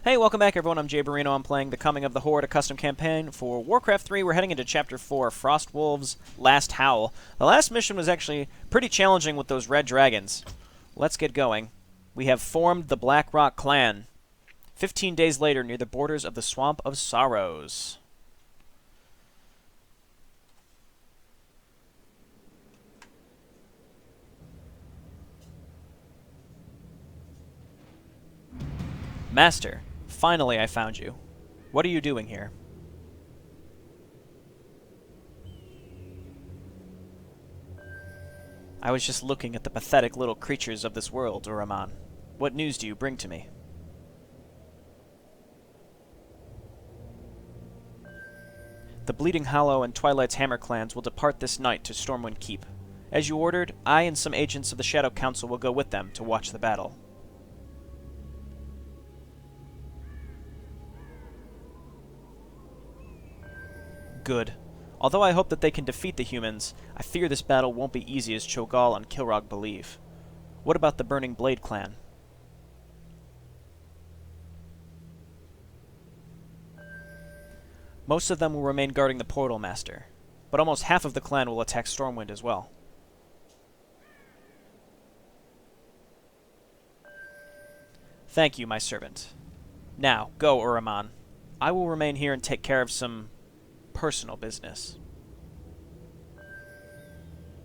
Hey, welcome back everyone, I'm JayborinoPlays. I'm playing The Coming of the Horde, a custom campaign for WarCraft 3. We're heading into Chapter 4, Frostwolves, Last Howl. The last mission was actually pretty challenging with those red dragons. Let's get going. We have formed the Blackrock clan. 15 days later, near the borders of the Swamp of Sorrows. Master, finally I found you. What are you doing here? I was just looking at the pathetic little creatures of this world, Uraman. What news do you bring to me? The Bleeding Hollow and Twilight's Hammer clans will depart this night to Stormwind Keep. As you ordered, I and some agents of the Shadow Council will go with them to watch the battle. Good. Although I hope that they can defeat the humans, I fear this battle won't be easy as Cho'Gall and Kilrogg believe. What about the Burning Blade clan? Most of them will remain guarding the portal, Master, but almost half of the clan will attack Stormwind as well. Thank you, my servant. Now, go, Uraman. I will remain here and take care of some personal business.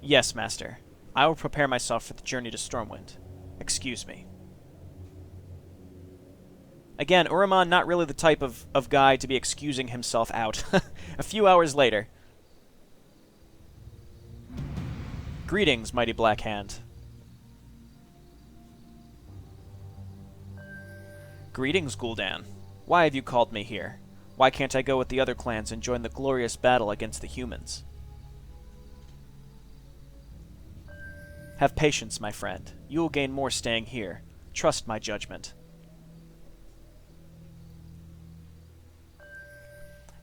Yes, Master. I will prepare myself for the journey to Stormwind. Excuse me. Again, Uraman not really the type of guy to be excusing himself out. A few hours later. Greetings, mighty Black Hand. Greetings, Gul'dan. Why have you called me here? Why can't I go with the other clans and join the glorious battle against the humans? Have patience, my friend. You will gain more staying here. Trust my judgment.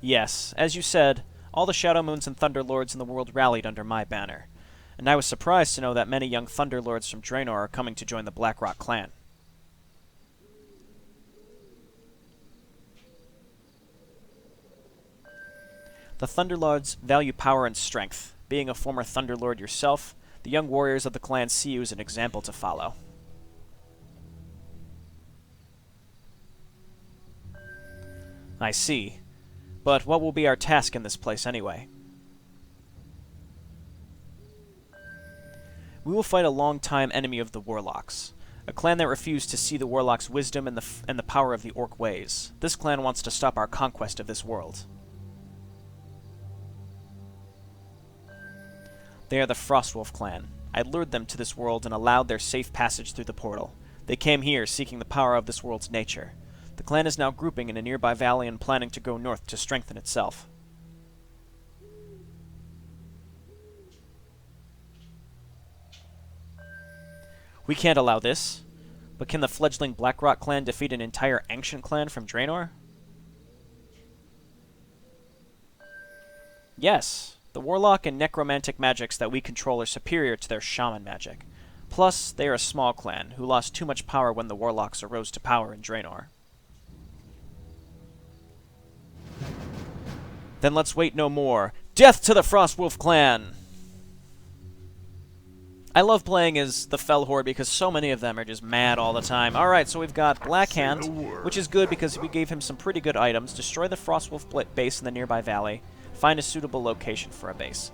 Yes, as you said, all the Shadow Moons and Thunderlords in the world rallied under my banner, and I was surprised to know that many young Thunderlords from Draenor are coming to join the Blackrock clan. The Thunderlords value power and strength. Being a former Thunderlord yourself, the young warriors of the clan see you as an example to follow. I see. But what will be our task in this place anyway? We will fight a long-time enemy of the Warlocks, a clan that refused to see the Warlocks' wisdom and the power of the Orc ways. This clan wants to stop our conquest of this world. They are the Frostwolf clan. I lured them to this world and allowed their safe passage through the portal. They came here seeking the power of this world's nature. The clan is now grouping in a nearby valley and planning to go north to strengthen itself. We can't allow this. But can the fledgling Blackrock clan defeat an entire ancient clan from Draenor? Yes. The Warlock and Necromantic magics that we control are superior to their Shaman magic. Plus, they are a small clan, who lost too much power when the Warlocks arose to power in Draenor. Then let's wait no more. Death to the Frostwolf clan! I love playing as the Fell Horde because so many of them are just mad all the time. Alright, so we've got Black Hand, which is good because we gave him some pretty good items. Destroy the Frostwolf base in the nearby valley. Find a suitable location for a base.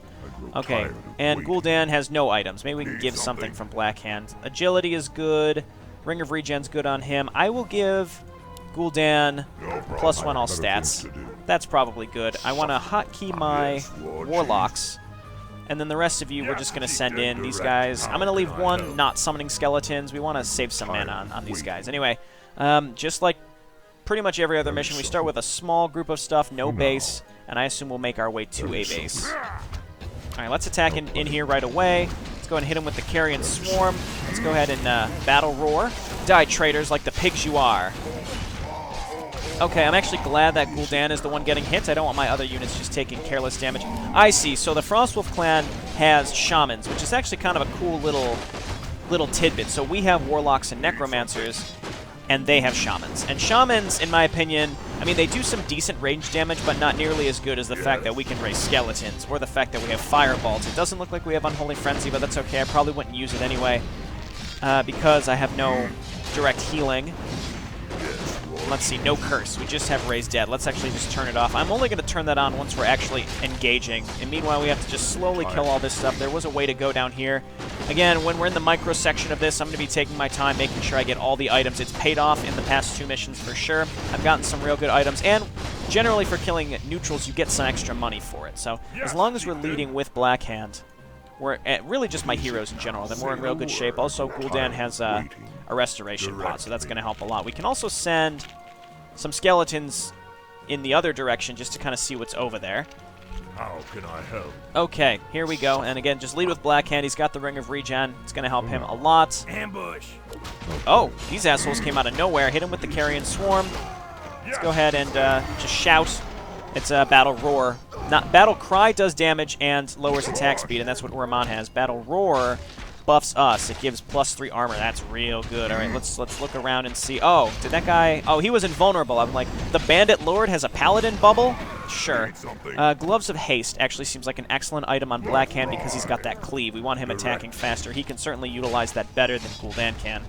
Okay, and Gul'dan has no items. Maybe we can give something from Black Hand. Agility is good. Ring of Regen's good on him. I will give Gul'dan +1 all stats. That's probably good. I want to hotkey my Warlocks. And then the rest of you, we're just going to send in these guys. I'm going to leave one not summoning skeletons. We want to save some mana on these guys. Anyway, just like pretty much every other mission, we start with a small group of stuff, no base, and I assume we'll make our way to a base. Alright, let's attack in here right away. Let's go ahead and hit him with the Carrion Swarm. Let's go ahead and Battle Roar. Die, traitors, like the pigs you are. Okay, I'm actually glad that Gul'dan is the one getting hit. I don't want my other units just taking careless damage. I see, so the Frostwolf clan has Shamans, which is actually kind of a cool little tidbit. So we have Warlocks and Necromancers, and they have shamans. And shamans, in my opinion, I mean, they do some decent range damage, but not nearly as good as the fact that we can raise skeletons, or the fact that we have fireballs. It doesn't look like we have Unholy Frenzy, but that's okay. I probably wouldn't use it anyway, because I have no direct healing. Let's see, no curse. We just have Raise Dead. Let's actually just turn it off. I'm only going to turn that on once we're actually engaging. And meanwhile, we have to just slowly kill all this stuff. There was a way to go down here. Again, when we're in the micro section of this, I'm going to be taking my time, making sure I get all the items. It's paid off in the past 2 missions for sure. I've gotten some real good items. And generally for killing neutrals, you get some extra money for it. So as long as we're leading with Black Hand, we're really just my heroes in general, then we're in real good shape. Also, Gul'dan has a restoration pot, so that's going to help a lot. We can also send some skeletons in the other direction just to kind of see what's over there. How can I help? Okay, here we go. And again, just lead with Black Hand. He's got the Ring of Regen. It's going to help him a lot. Ambush! Oh, these assholes came out of nowhere. Hit him with the Carrion Swarm. Let's go ahead and just shout. It's a Battle Roar. Battle Cry does damage and lowers attack speed, and that's what Orman has. Battle Roar buffs us. It gives +3 armor. That's real good. All right, let's look around and see. Oh, did that guy... Oh, he was invulnerable. I'm like, the Bandit Lord has a Paladin bubble? Sure. Gloves of Haste actually seems like an excellent item on Black Hand because he's got that cleave. We want him attacking faster. He can certainly utilize that better than Gul'dan can.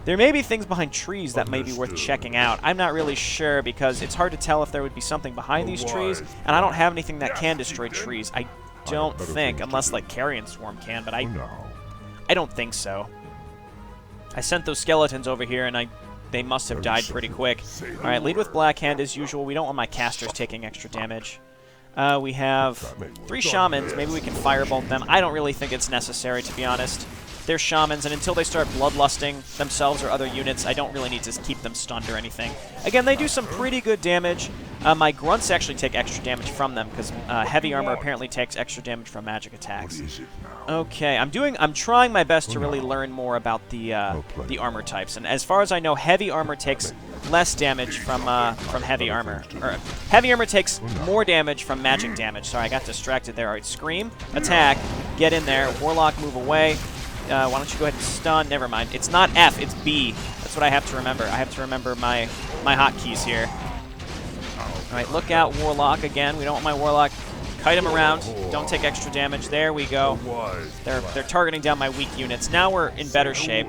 There may be things behind trees that may be worth checking out. I'm not really sure because it's hard to tell if there would be something behind these trees, and I don't have anything that can destroy trees. I don't think, unless like Carrion Swarm can, but I don't think so. I sent those skeletons over here, and they must have died pretty quick. All right, lead with Black Hand as usual. We don't want my casters taking extra damage. We have 3 shamans. Maybe we can firebolt them. I don't really think it's necessary, to be honest. They're shamans, and until they start bloodlusting themselves or other units, I don't really need to keep them stunned or anything. Again, they do some pretty good damage. My grunts actually take extra damage from them, because heavy armor apparently takes extra damage from magic attacks. Okay, I'm trying my best to really learn more about the armor types, and as far as I know, heavy armor takes less damage from heavy armor. Or heavy armor takes more damage from magic damage. Sorry, I got distracted there. All right, Scream, attack, get in there, Warlock, move away. Why don't you go ahead and stun? Never mind. It's not F, it's B. That's what I have to remember. I have to remember my hotkeys here. Alright, look out, Warlock again. We don't want my Warlock. Kite him around. Don't take extra damage. There we go. They're targeting down my weak units. Now we're in better shape.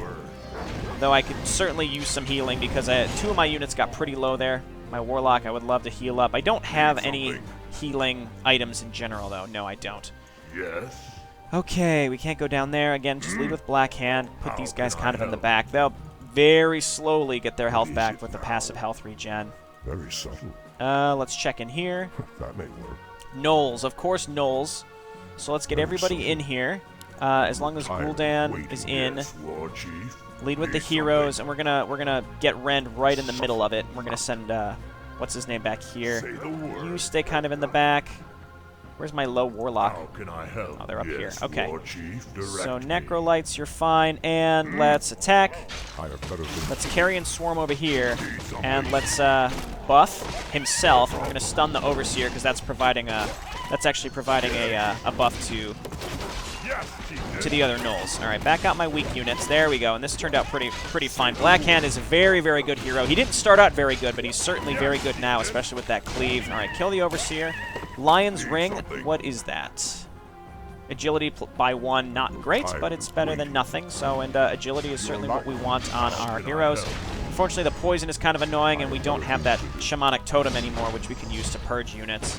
Though I could certainly use some healing because 2 of my units got pretty low there. My Warlock, I would love to heal up. I don't have any healing items in general, though. No, I don't. Yes. Okay, we can't go down there. Again, just lead with Black Hand. Put these guys kind of in the back. They'll very slowly get their health back with the passive health regen. Very subtle. Let's check in here. That may work. Gnolls, of course, Gnolls. So let's get everybody in here. As long as Gul'dan is in, lead with the heroes, and we're gonna get Rend right in the middle of it. We're gonna send what's his name back here. You stay kind of in the back. Where's my low Warlock? How can I help? Oh, they're up here. Okay. So Me. Necrolights, you're fine, and let's attack. Let's Carrion Swarm over here, and let's buff himself. We're gonna stun the Overseer because that's actually providing a buff to the other Gnolls. All right, back out my weak units. There we go, and this turned out pretty fine. Black Hand is a very, very good hero. He didn't start out very good, but he's certainly very good now, especially with that cleave. All right, kill the Overseer. Lion's Ring, what is that? Agility by 1, not great, but it's better than nothing. So, and agility is certainly what we want on our heroes. Unfortunately, the poison is kind of annoying, and we don't have that shamanic totem anymore, which we can use to purge units.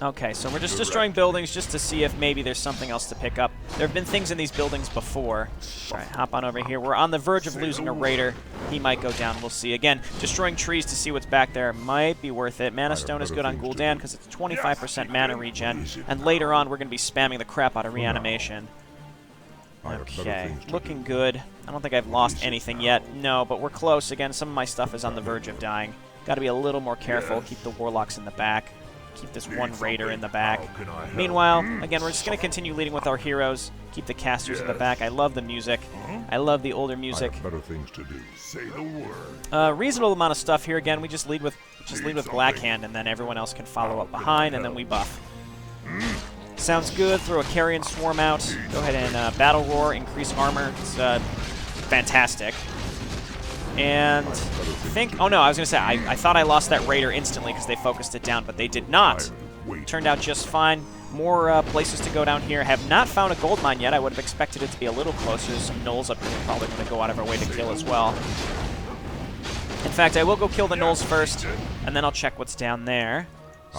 Okay, so we're just destroying buildings just to see if maybe there's something else to pick up. There have been things in these buildings before. All right, hop on over here. We're on the verge of losing a raider. He might go down. We'll see. Again, destroying trees to see what's back there might be worth it. Mana Stone is good on Gul'dan because it's 25% mana regen. And later on, we're going to be spamming the crap out of reanimation. Okay, looking good. I don't think I've lost anything yet. No, but we're close. Again, some of my stuff is on the verge of dying. Got to be a little more careful. Keep the Warlocks in the back. Keep this one raider in the back. Meanwhile, again, we're just going to continue leading with our heroes. Keep the casters in the back. I love the music. I love the older music. Better things to do. Say the word. Reasonable amount of stuff here. Again, we just lead with Black Hand, and then everyone else can follow up behind, and then we buff. Sounds good. Throw a Carrion Swarm out. Go ahead and Battle Roar, increase armor. It's fantastic. And I think... Oh, no, I was going to say, I thought I lost that raider instantly because they focused it down, but they did not. Turned out just fine. More places to go down here. Have not found a gold mine yet. I would have expected it to be a little closer. There's some gnolls up here we're probably going to go out of our way to kill as well. In fact, I will go kill the gnolls first, and then I'll check what's down there.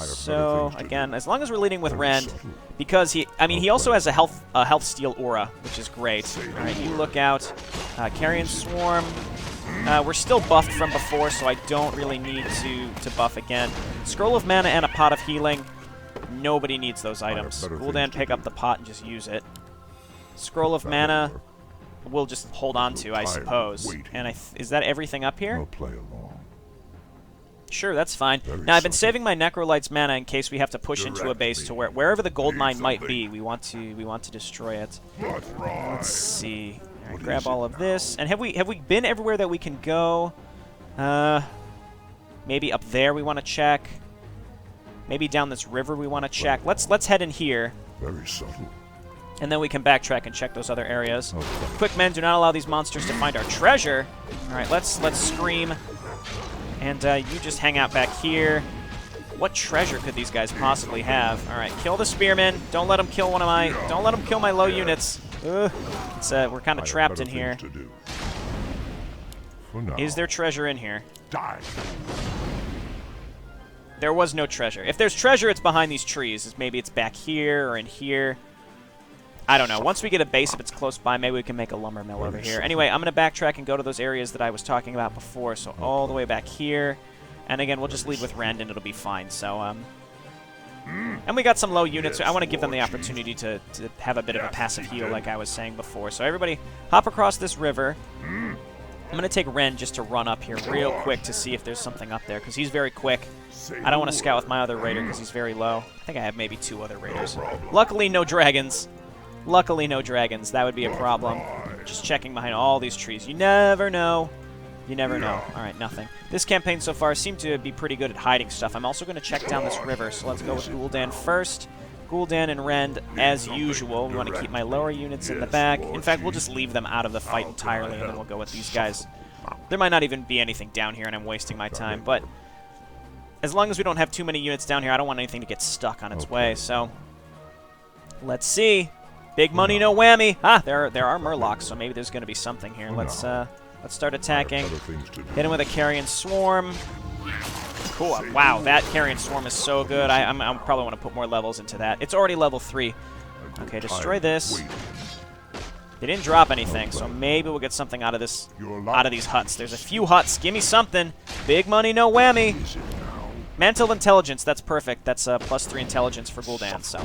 So, again, as long as we're leading with Rend, because he also has a health steal aura, which is great. All right, you look out. Carrion Swarm. We're still buffed from before, so I don't really need to buff again. Scroll of Mana and a Pot of Healing. Nobody needs those items. Gul'dan, pick up the pot and just use it. Scroll of Mana, we'll just hold on to, I suppose. And is that everything up here? Sure, that's fine. Now, I've been saving my Necrolight's mana in case we have to push into a base to wherever the gold mine might be. We want to destroy it. Let's see. All right, grab all of this. And have we been everywhere that we can go? Maybe up there we want to check. Maybe down this river we want to check. Let's head in here. Very subtle. And then we can backtrack and check those other areas. Quick men, do not allow these monsters to find our treasure. All right, let's scream. And you just hang out back here. What treasure could these guys possibly have? All right, kill the spearmen. Don't let them kill one of my. Don't let them kill my low units. We're kind of trapped in here. Is there treasure in here? Die. There was no treasure. If there's treasure, it's behind these trees. Maybe it's back here or in here. I don't know. Once we get a base, if it's close by, maybe we can make a lumber mill over here. Anyway, I'm going to backtrack and go to those areas that I was talking about before. So all the way back here. And again, we'll just lead with Rend and it'll be fine. So, and we got some low units. I want to give them the opportunity to have a bit of a passive heal like I was saying before. So everybody, hop across this river. I'm going to take Rend just to run up here real quick to see if there's something up there, because he's very quick. I don't want to scout with my other raider because he's very low. I think I have maybe 2 other raiders. Luckily, no dragons. Luckily, no dragons. That would be a problem. Just checking behind all these trees. You never know. You never know. All right, nothing. This campaign so far seemed to be pretty good at hiding stuff. I'm also going to check down this river, so let's go with Gul'dan first. Gul'dan and Rend, as usual. We want to keep my lower units in the back. In fact, we'll just leave them out of the fight entirely, and then we'll go with these guys. There might not even be anything down here, and I'm wasting my time, but as long as we don't have too many units down here, I don't want anything to get stuck on its way, so let's see. Big money, no whammy. Ah, there are murlocs, so maybe there's going to be something here. Let's start attacking. Hit him with a Carrion Swarm. Cool. Wow, that Carrion Swarm is so good. I probably want to put more levels into that. It's already level 3. Okay, destroy this. They didn't drop anything, so maybe we'll get something out of these huts. There's a few huts. Give me something. Big money, no whammy. Mantle of Intelligence. That's perfect. That's +3 intelligence for Gul'dan. So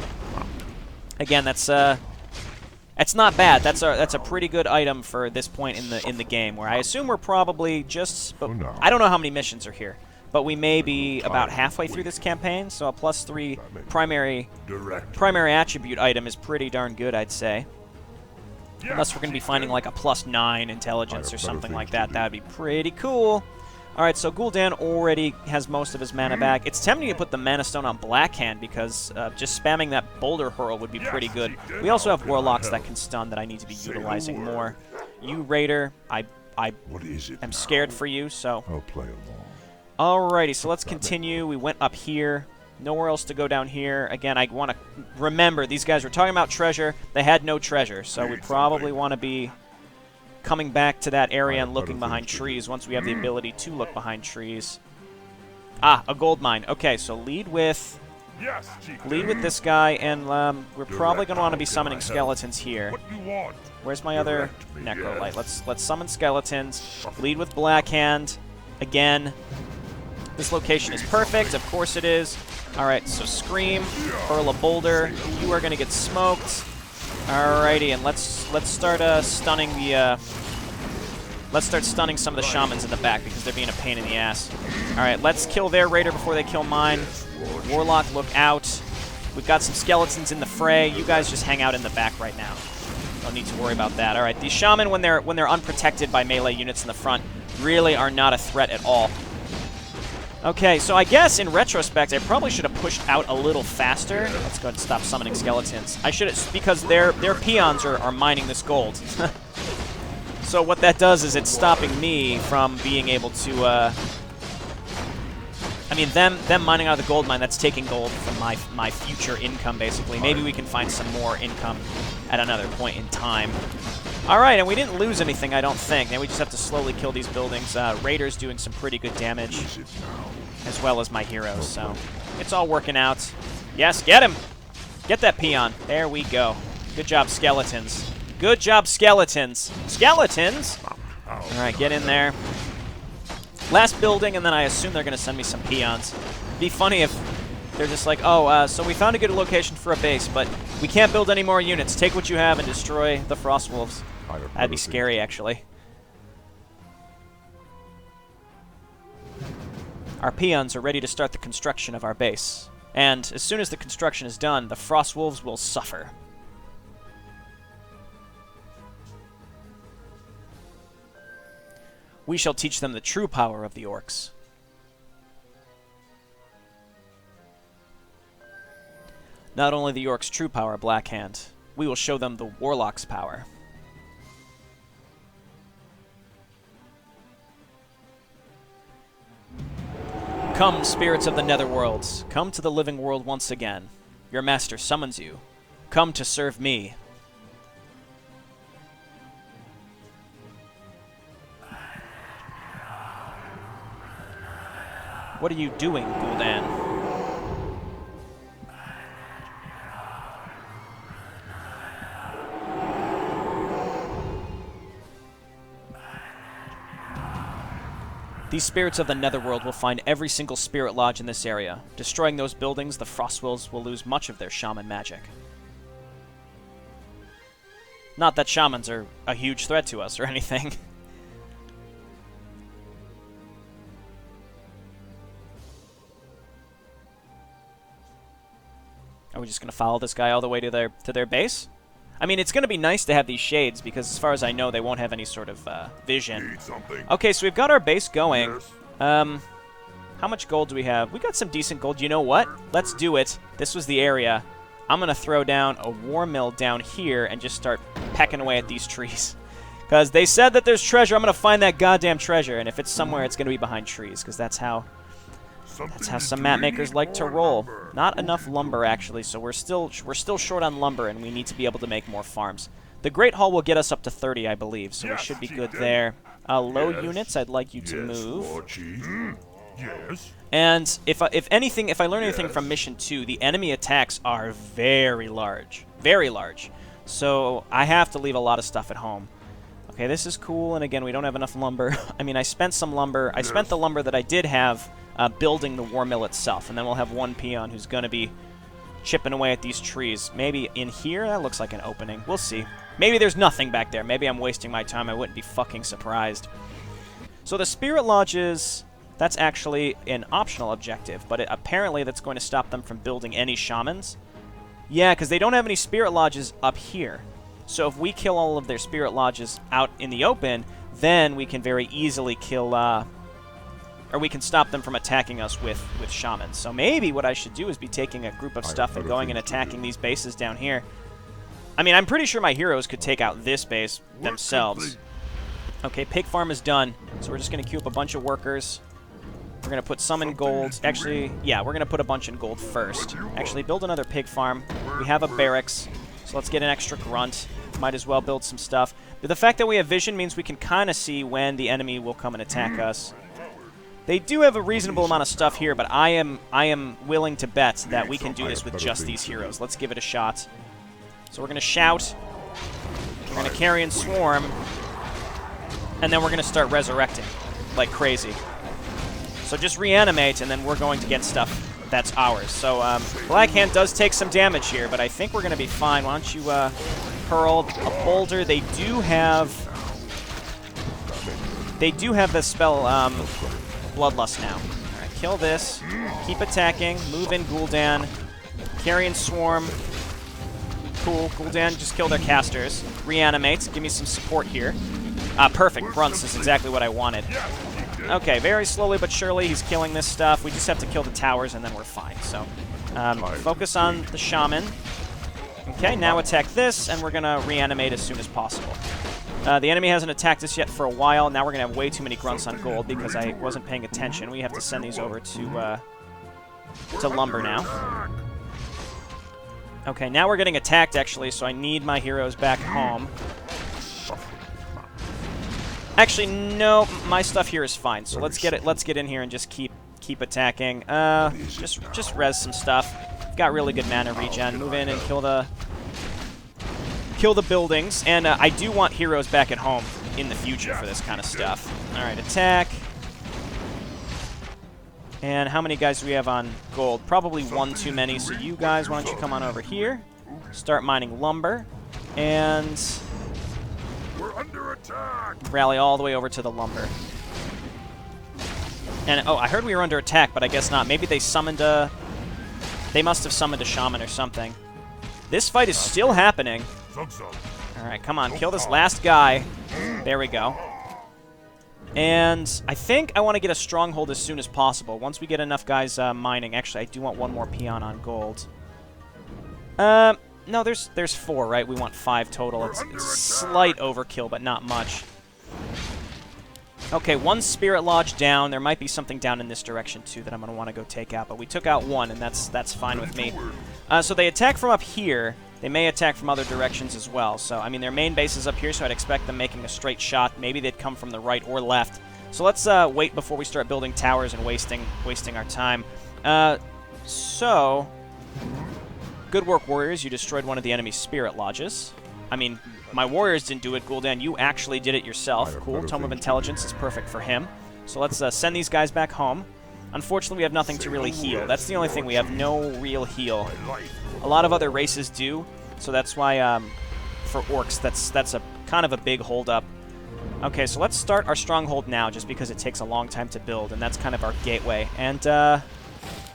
again, that's not bad. That's a pretty good item for this point in the game, where I assume we're probably just. But I don't know how many missions are here, but we may be about halfway through this campaign. So a +3 primary attribute item is pretty darn good, I'd say. Unless we're going to be finding like a +9 intelligence or something like that. That would be pretty cool. All right, so Gul'dan already has most of his mana back. It's tempting to put the Mana Stone on Blackhand because just spamming that Boulder Hurl would be pretty good. We also have Warlocks that can stun that I need to be utilizing more. You, Raider, I am scared for you, so. I'll play along. Alrighty, so let's continue. We went up here. Nowhere else to go down here. Again, I want to remember, these guys were talking about treasure. They had no treasure, so we probably want to be coming back to that area and looking behind trees once we have the ability to look behind trees. Ah, a gold mine. Okay, so lead with this guy, and we're probably going to want to be summoning skeletons here. Where's my other Necrolite? Let's summon skeletons. Lead with Blackhand. Again, this location is perfect. Of course it is. All right, so Scream, hurl a boulder. You are going to get smoked. Alrighty, and let's start stunning the let's start stunning some of the shamans in the back because they're being a pain in the ass. All right, let's kill their raider before they kill mine. Warlock, look out. We've got some skeletons in the fray. You guys just hang out in the back right now. Don't need to worry about that. All right, these shaman, when they're unprotected by melee units in the front, really are not a threat at all. Okay, so I guess in retrospect, I probably should have pushed out a little faster. Let's go ahead and stop summoning skeletons. I should have, because their peons are mining this gold. So what that does is it's stopping me from being able to, I mean, them mining out of the gold mine, that's taking gold from my future income, basically. Maybe we can find some more income at another point in time. Alright, and we didn't lose anything, I don't think. Now we just have to slowly kill these buildings. Raiders doing some pretty good damage, as well as my heroes, so it's all working out. Yes, get him! Get that peon. There we go. Good job, skeletons. Good job, skeletons. Skeletons? Alright, get in there. Last building, and then I assume they're going to send me some peons. It'd be funny if they're just like, oh, so we found a good location for a base, but we can't build any more units. Take what you have and destroy the Frostwolves. That'd be scary, actually. Our peons are ready to start the construction of our base. And as soon as the construction is done, the Frostwolves will suffer. We shall teach them the true power of the orcs. Not only the orcs' true power, Blackhand, we will show them the warlock's power. Come, spirits of the netherworlds, come to the living world once again. Your master summons you. Come to serve me. What are you doing, Gul'dan? These spirits of the netherworld will find every single spirit lodge in this area. Destroying those buildings, the Frostwolves will lose much of their shaman magic. Not that shamans are a huge threat to us or anything. Are we just going to follow this guy all the way to their base? I mean, it's going to be nice to have these shades, because as far as I know, they won't have any sort of vision. Okay, so we've got our base going. Yes. How much gold do we have? We got some decent gold. You know what? Let's do it. This was the area. I'm going to throw down a war mill down here and just start pecking away at these trees. Because they said that there's treasure. I'm going to find that goddamn treasure, and if it's somewhere, it's going to be behind trees, because that's how some map makers like to roll. Not enough lumber, actually, so we're still short on lumber, and we need to be able to make more farms. The Great Hall will get us up to 30, I believe, so we should be good there. Low units, I'd like you to move. And if I learn anything from Mission 2, the enemy attacks are very large. Very large. So I have to leave a lot of stuff at home. Okay, this is cool, and again, we don't have enough lumber. I mean, I spent some lumber. I spent the lumber that I did have building the war mill itself, and then we'll have one peon who's going to be chipping away at these trees. Maybe in here? That looks like an opening. We'll see. Maybe there's nothing back there. Maybe I'm wasting my time. I wouldn't be fucking surprised. So the Spirit Lodges, that's actually an optional objective, but apparently that's going to stop them from building any shamans. Yeah, because they don't have any Spirit Lodges up here. So if we kill all of their Spirit Lodges out in the open, then we can very easily kill, or we can stop them from attacking us with shamans. So maybe what I should do is be taking a group of stuff and going and attacking these bases down here. I mean, I'm pretty sure my heroes could take out this base themselves. Okay, pig farm is done. So we're just going to queue up a bunch of workers. We're going to put some in gold. Actually, yeah, we're going to put a bunch in gold first. Actually, build another pig farm. We have a barracks, so let's get an extra grunt. Might as well build some stuff. But the fact that we have vision means we can kind of see when the enemy will come and attack us. They do have a reasonable amount of stuff here, but I am willing to bet that we can do this with just these heroes. Let's give it a shot. So we're going to shout. We're going to carry and swarm. And then we're going to start resurrecting like crazy. So just reanimate, and then we're going to get stuff that's ours. So Blackhand does take some damage here, but I think we're going to be fine. Why don't you hurl a boulder? They do have the spell Bloodlust now. Alright, kill this. Keep attacking. Move in Gul'dan. Carrion Swarm. Cool. Gul'dan just kill their casters. Reanimate. Give me some support here. Perfect. Grunts is exactly what I wanted. Okay, very slowly but surely he's killing this stuff. We just have to kill the towers and then we're fine. So, focus on the shaman. Okay, now attack this, and we're going to reanimate as soon as possible. The enemy hasn't attacked us yet for a while. Now we're going to have way too many grunts on gold because I wasn't paying attention. We have to send these over to lumber now. Okay, now we're getting attacked, actually, so I need my heroes back home. Actually, no, my stuff here is fine. So let's get in here and just keep attacking. Just res some stuff. Got really good mana regen. Move in and kill the buildings. And I do want heroes back at home in the future for this kind of stuff. All right, attack. And how many guys do we have on gold? Probably one too many. So you guys, why don't you come on over here? Start mining lumber. And We're under attack. Rally all the way over to the lumber. And, oh, I heard we were under attack, but I guess not. Maybe they summoned a... They must have summoned a shaman or something. This fight is still happening. Alright, come on. Kill this last guy. There we go. And I think I want to get a stronghold as soon as possible. Once we get enough guys mining. Actually, I do want one more peon on gold. No, there's 4, right? We want 5 total. It's slight overkill, but not much. Okay, 1 Spirit Lodge down. There might be something down in this direction, too, that I'm going to want to go take out. But we took out 1, and that's fine with me. So they attack from up here. They may attack from other directions as well. So, I mean, their main base is up here, so I'd expect them making a straight shot. Maybe they'd come from the right or left. So let's wait before we start building towers and wasting our time. So, good work, warriors. You destroyed one of the enemy's Spirit Lodges. I mean, my warriors didn't do it, Gul'dan. You actually did it yourself. Cool. Tome of Intelligence is perfect for him. So let's send these guys back home. Unfortunately, we have nothing to really heal. That's the only thing. We have no real heal. A lot of other races do, so that's why, for orcs, that's a kind of a big holdup. Okay, so let's start our stronghold now, just because it takes a long time to build, and that's kind of our gateway. And,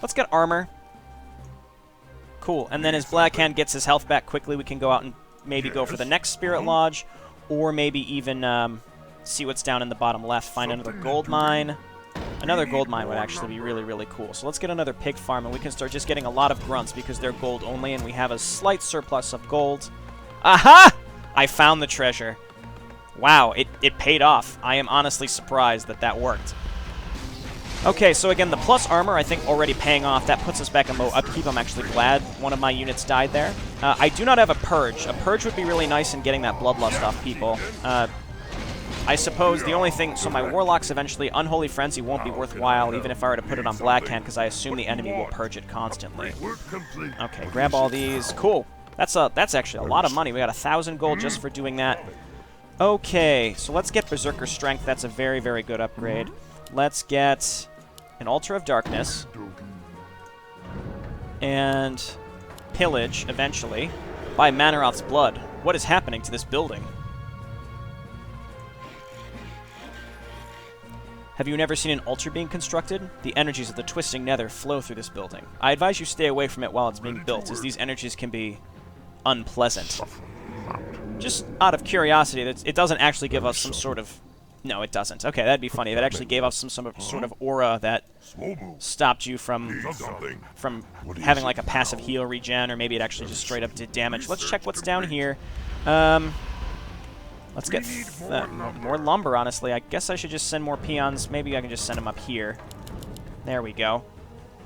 let's get armor. Cool, and then as Blackhand gets his health back quickly, we can go out and maybe go for the next Spirit Lodge, or maybe even, see what's down in the bottom left, find another gold mine. Another gold mine would actually be really, really cool. So let's get another pig farm, and we can start just getting a lot of grunts because they're gold only, and we have a slight surplus of gold. Aha! I found the treasure. Wow, it paid off. I am honestly surprised that that worked. Okay, so again, the plus armor, I think, already paying off. That puts us back in low upkeep. I'm actually glad one of my units died there. I do not have a purge. A purge would be really nice in getting that bloodlust off people. I suppose the only thing... So my Warlocks eventually... Unholy Frenzy won't be worthwhile, even if I were to put it on Blackhand, because I assume the enemy will purge it constantly. Okay, grab all these. Cool. That's actually a lot of money. We got 1,000 gold just for doing that. Okay, so let's get Berserker Strength. That's a very, very good upgrade. Let's get an Altar of Darkness. And Pillage, eventually. By Manaroth's Blood. What is happening to this building? Have you never seen an altar being constructed? The energies of the twisting nether flow through this building. I advise you stay away from it while it's being built, as these energies can be unpleasant. Just out of curiosity, it doesn't actually give us some sort of... No, it doesn't. Okay, that'd be funny. If it actually gave us some sort of aura that stopped you from having like a passive heal regen, or maybe it actually just straight up did damage. Let's check what's down here. Let's get more lumber, honestly. I guess I should just send more peons. Maybe I can just send them up here. There we go.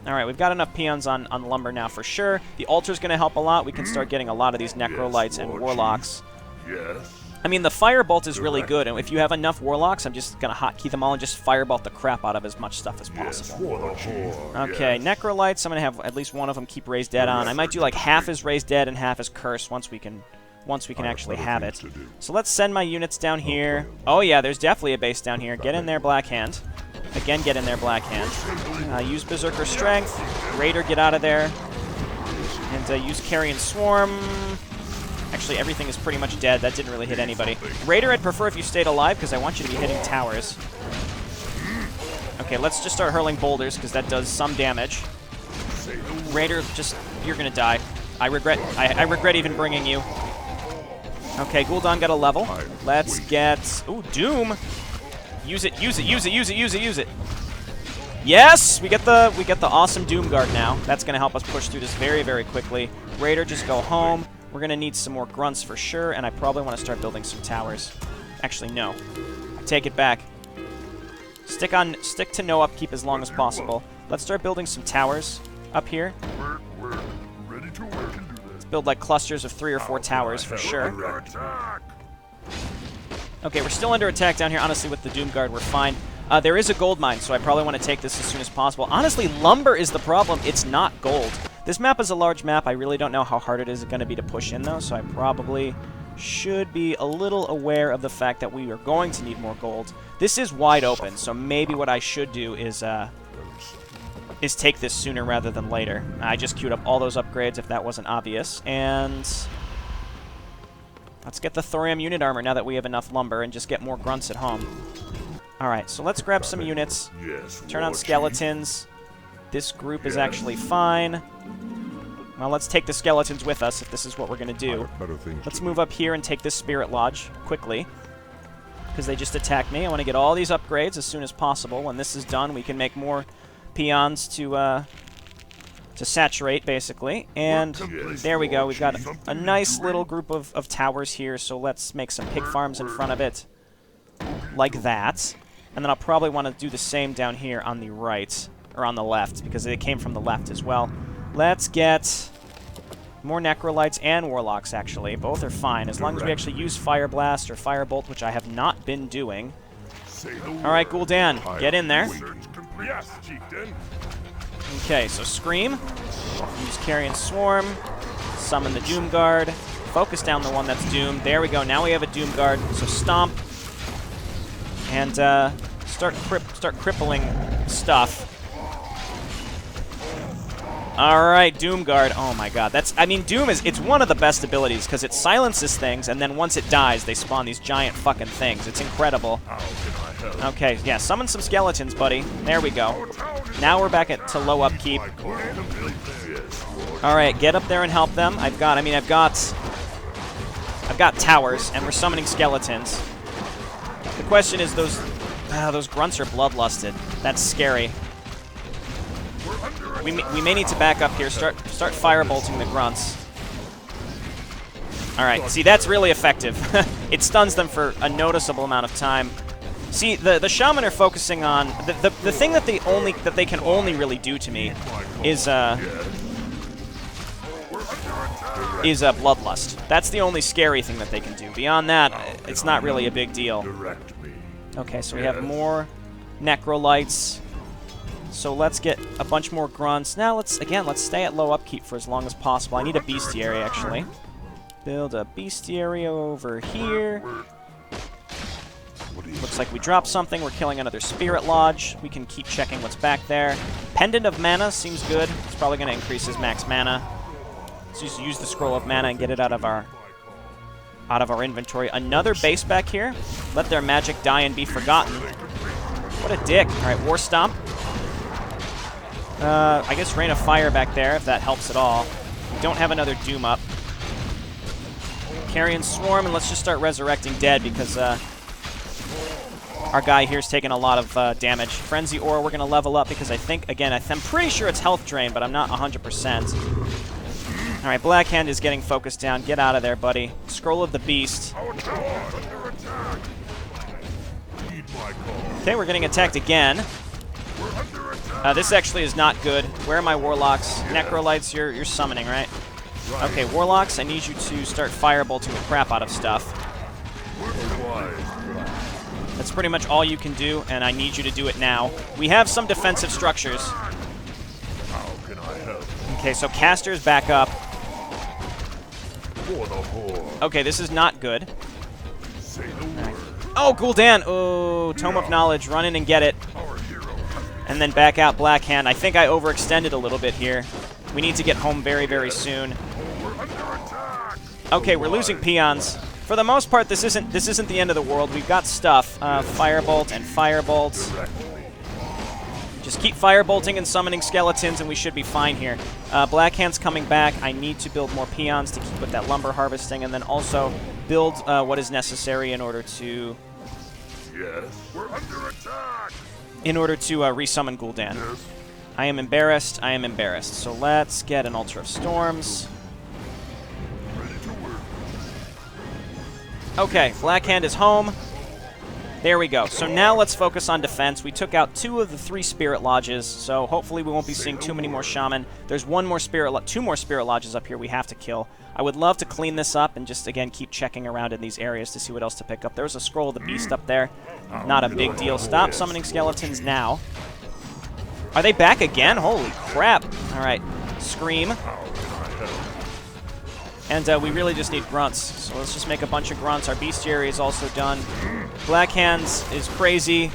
All right, we've got enough peons on lumber now for sure. The altar's going to help a lot. We can start getting a lot of these Necrolites and Warlocks. I mean, the Firebolt is really good, and if you have enough Warlocks, I'm just going to hotkey them all and just Firebolt the crap out of as much stuff as possible. Okay, Necrolites, I'm going to have at least one of them keep Raised Dead on. I might do like half as Raised Dead and half as Curse once we can actually have it. So let's send my units down here. Oh yeah, there's definitely a base down here. Get in there, Blackhand. Again, get in there, Blackhand. Use Berserker Strength. Raider, get out of there. And use Carrion Swarm. Actually, everything is pretty much dead. That didn't really hit anybody. Raider, I'd prefer if you stayed alive, because I want you to be hitting towers. Okay, let's just start hurling boulders, because that does some damage. Raider, just... You're gonna die. I regret even bringing you. Okay, Gul'dan got a level. Let's get... Ooh, Doom! Use it, use it, use it, use it, use it, use it. Yes! We get the awesome Doom Guard now. That's gonna help us push through this very, very quickly. Raider, just go home. We're gonna need some more grunts for sure, and I probably want to start building some towers. Actually, no. I take it back. Stick to no upkeep as long as possible. Let's start building some towers up here. We're ready to work and do this. Build like clusters of 3 or 4 towers for sure. Under attack. Okay, we're still under attack down here. Honestly, with the Doomguard, we're fine. There is a gold mine, so I probably want to take this as soon as possible. Honestly, lumber is the problem. It's not gold. This map is a large map. I really don't know how hard it is going to be to push in, though, so I probably should be a little aware of the fact that we are going to need more gold. This is wide open, so maybe what I should do is take this sooner rather than later. I just queued up all those upgrades if that wasn't obvious, and let's get the thorium unit armor now that we have enough lumber and just get more grunts at home. Alright, so let's grab some units, turn on skeletons. This group is actually fine. Well, let's take the skeletons with us if this is what we're going to do. Let's move up here and take this Spirit Lodge quickly, because they just attacked me. I want to get all these upgrades as soon as possible. When this is done, we can make more peons to saturate, basically. And there we go. We've got a nice little group of towers here, so let's make some pig farms in front of it, like that. And then I'll probably want to do the same down here on the right, or on the left, because they came from the left as well. Let's get more Necrolites and Warlocks, actually. Both are fine, as long as we actually use Fire Blast or Firebolt, which I have not been doing. Alright, Gul'dan, get in there. Yes, chieftain. Okay, so Scream. Use Carrion Swarm. Summon the Doomguard. Focus down the one that's doomed. There we go, now we have a Doomguard. So Stomp. And start crippling stuff. Alright, Doomguard. Oh my god. Doom it's one of the best abilities because it silences things, and then once it dies, they spawn these giant fucking things. It's incredible. Okay, yeah, summon some skeletons, buddy. There we go. Now we're back to low upkeep. Alright, get up there and help them. I've got towers, and we're summoning skeletons. The question is those grunts are bloodlusted. That's scary. We may need to back up here. Start firebolting the grunts. All right. See, that's really effective. It stuns them for a noticeable amount of time. See, the shaman are focusing on the thing that they can only really do to me is bloodlust. That's the only scary thing that they can do. Beyond that, it's not really a big deal. Okay, so we have more Necrolites. So let's get a bunch more grunts. Now let's stay at low upkeep for as long as possible. I need a bestiary, actually. Build a bestiary over here. Looks like we dropped something. We're killing another Spirit Lodge. We can keep checking what's back there. Pendant of Mana seems good. It's probably going to increase his max mana. Let's just use the Scroll of Mana and get it out of our inventory. Another base back here. Let their magic die and be forgotten. What a dick. All right, War Stomp. I guess Rain of Fire back there, if that helps at all. We don't have another Doom up. Carrion Swarm, and let's just start resurrecting dead because our guy here's taking a lot of damage. Frenzy Ore, we're going to level up because I think, again, I'm pretty sure it's health drain, but I'm not 100%. All right, Black Hand is getting focused down. Get out of there, buddy. Scroll of the Beast. Okay, we're getting attacked again. This actually is not good. Where are my Warlocks? Necrolites, you're summoning, right? Okay, Warlocks, I need you to start firebolting the crap out of stuff. That's pretty much all you can do, and I need you to do it now. We have some defensive structures. Okay, so Casters back up. Okay, this is not good. Right. Oh, Gul'dan! Oh, Tome of Knowledge. Run in and get it. And then back out Black Hand. I think I overextended a little bit here. We need to get home very, very soon. Okay, we're losing peons. For the most part, this isn't the end of the world. We've got stuff. Firebolt and Firebolt. Just keep firebolting and summoning skeletons, and we should be fine here. Black Hand's coming back. I need to build more peons to keep with that lumber harvesting, and then also build what is necessary in order to... Yes, we're under attack. In order to resummon Gul'dan. Yes. I am embarrassed. I am embarrassed. So let's get an Altar of Storms. Ready to work. Okay, Black Hand is home. There we go. So now let's focus on defense. We took out 2 of the 3 spirit lodges, so hopefully we won't be seeing too many more shaman. There's 2 more spirit lodges up here we have to kill. I would love to clean this up and just, again, keep checking around in these areas to see what else to pick up. There was a scroll of the beast up there. Not a big deal. Stop summoning skeletons now. Are they back again? Holy crap. All right. Scream. And we really just need grunts. So let's just make a bunch of grunts. Our bestiary is also done. Black Hands is crazy.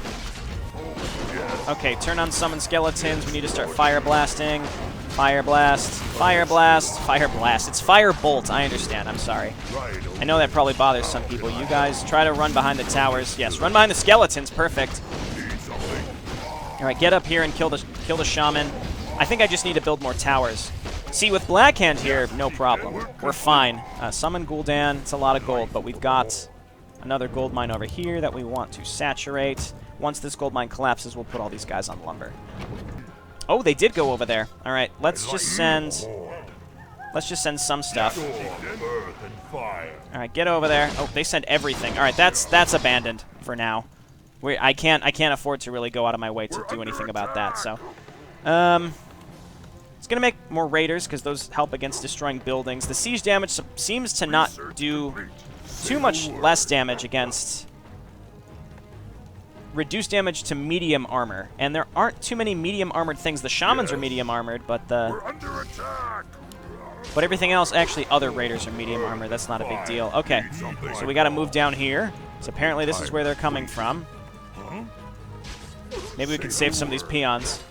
Okay, turn on summon skeletons. We need to start fire blasting. Fire blast. Fire blast. Fire blast. It's fire bolt. I understand. I'm sorry. I know that probably bothers some people. You guys try to run behind the towers. Yes, run behind the skeletons. Perfect. All right, get up here and kill the shaman. I think I just need to build more towers. See, with Black Hand here, no problem. We're fine. Summon Gul'dan. It's a lot of gold, but we've got another gold mine over here that we want to saturate. Once this gold mine collapses, we'll put all these guys on lumber. Oh, they did go over there. All right, let's just send some stuff. All right, get over there. Oh, they sent everything. All right, that's abandoned for now. I can't afford to really go out of my way to do anything about that. So, it's gonna make more raiders because those help against destroying buildings. The siege damage seems to not do too much less damage against reduced damage to medium armor, and there aren't too many medium armored things. The shamans are medium armored, but everything else, actually, other raiders are medium armored. That's not a big deal. Okay, so we got to move down here. So apparently this is where they're coming from. Maybe we can save some of these peons.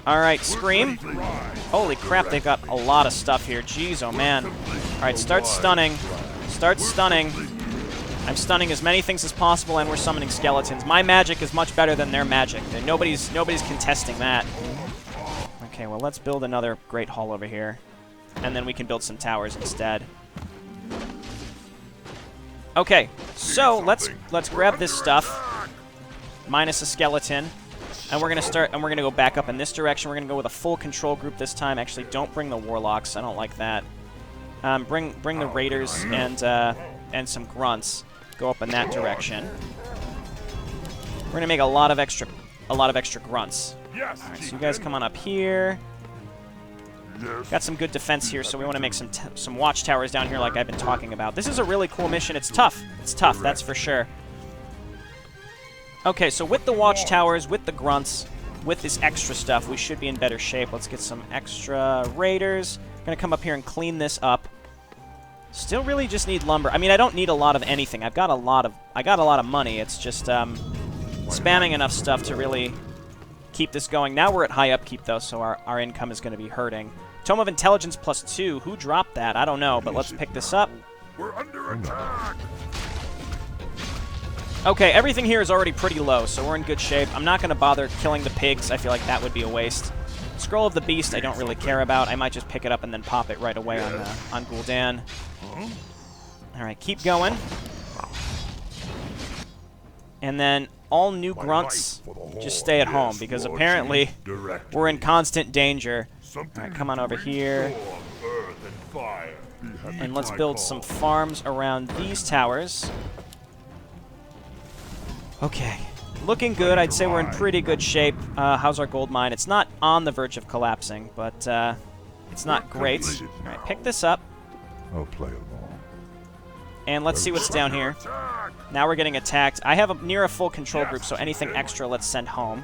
All right, Scream. Holy crap, they've got a lot of stuff here. Jeez, oh man. All right, start stunning. Start stunning. I'm stunning as many things as possible, and we're summoning skeletons. My magic is much better than their magic. Nobody's contesting that. Okay, well, let's build another Great Hall over here, and then we can build some towers instead. Okay, so let's grab this stuff, minus a skeleton, and we're gonna go back up in this direction. We're gonna go with a full control group this time. Actually, don't bring the warlocks. I don't like that. Bring the raiders and some grunts. Go up in that direction. We're gonna make a lot of extra grunts. All right, so you guys come on up here. Got some good defense here, so we want to make some watchtowers down here like I've been talking about. This is a really cool mission. It's tough. It's tough, that's for sure. Okay, so with the watchtowers, with the grunts, with this extra stuff, we should be in better shape. Let's get some extra raiders. Gonna come up here and clean this up. Still really just need lumber. I mean, I don't need a lot of anything. I got a lot of money. It's just spamming enough stuff to really keep this going. Now we're at high upkeep, though, so our income is going to be hurting. Tome of Intelligence +2. Who dropped that? I don't know, but let's pick this up. We're under attack. Okay, everything here is already pretty low, so we're in good shape. I'm not going to bother killing the pigs. I feel like that would be a waste. Scroll of the Beast I don't really care about. I might just pick it up and then pop it right away on Gul'dan. All right, keep going. And then all new grunts just stay at home because apparently we're in constant danger. All right, come on over here. And let's build some farms around these towers. Okay. Looking good. I'd say we're in pretty good shape. How's our gold mine? It's not on the verge of collapsing, but it's not great. All right, pick this up. I'll play along. And let's see what's down here. Now we're getting attacked. I have near a full control group, so anything extra, let's send home.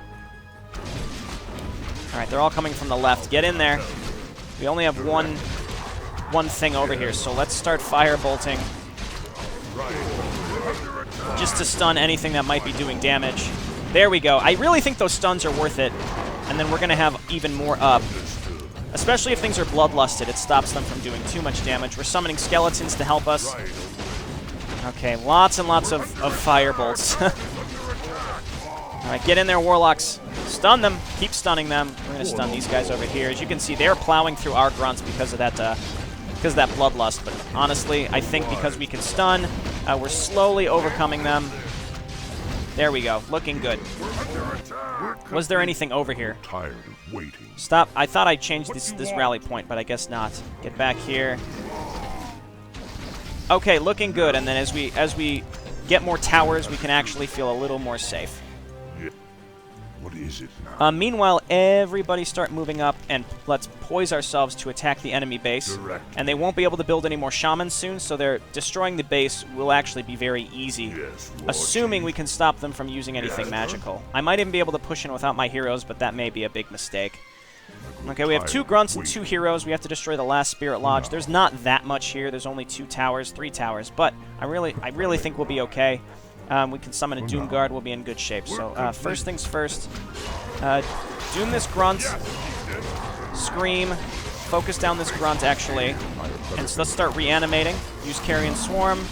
All right, they're all coming from the left. Get in there. We only have one thing over here, so let's start firebolting. Just to stun anything that might be doing damage. There we go. I really think those stuns are worth it. And then we're going to have even more up. Especially if things are bloodlusted. It stops them from doing too much damage. We're summoning skeletons to help us. Okay, lots and lots of firebolts. Alright, get in there, warlocks. Stun them. Keep stunning them. We're going to stun these guys over here. As you can see, they're plowing through our grunts because of that bloodlust. But honestly, I think because we can stun, we're slowly overcoming them. There we go. Looking good. Was there anything over here? Tired of waiting. Stop. I thought I changed this rally point, but I guess not. Get back here. Okay, looking good. And then as we get more towers, we can actually feel a little more safe. Yeah. What is it now? Meanwhile, everybody start moving up, and let's poise ourselves to attack the enemy base. Direct. And they won't be able to build any more shamans soon, so they're destroying the base will actually be very easy. Yes, Lord Assuming Chief. we can stop them from using anything magical. I might even be able to push in without my heroes, but that may be a big mistake. Okay, we have 2 grunts and 2 heroes. We have to destroy the last Spirit Lodge. There's not that much here. There's only 2 towers, 3 towers, but I really think we'll be okay. We can summon a Doom Guard. We'll be in good shape. So first things first, doom this grunt, scream, focus down this grunt actually, and so let's start reanimating. Use Carrion Swarm.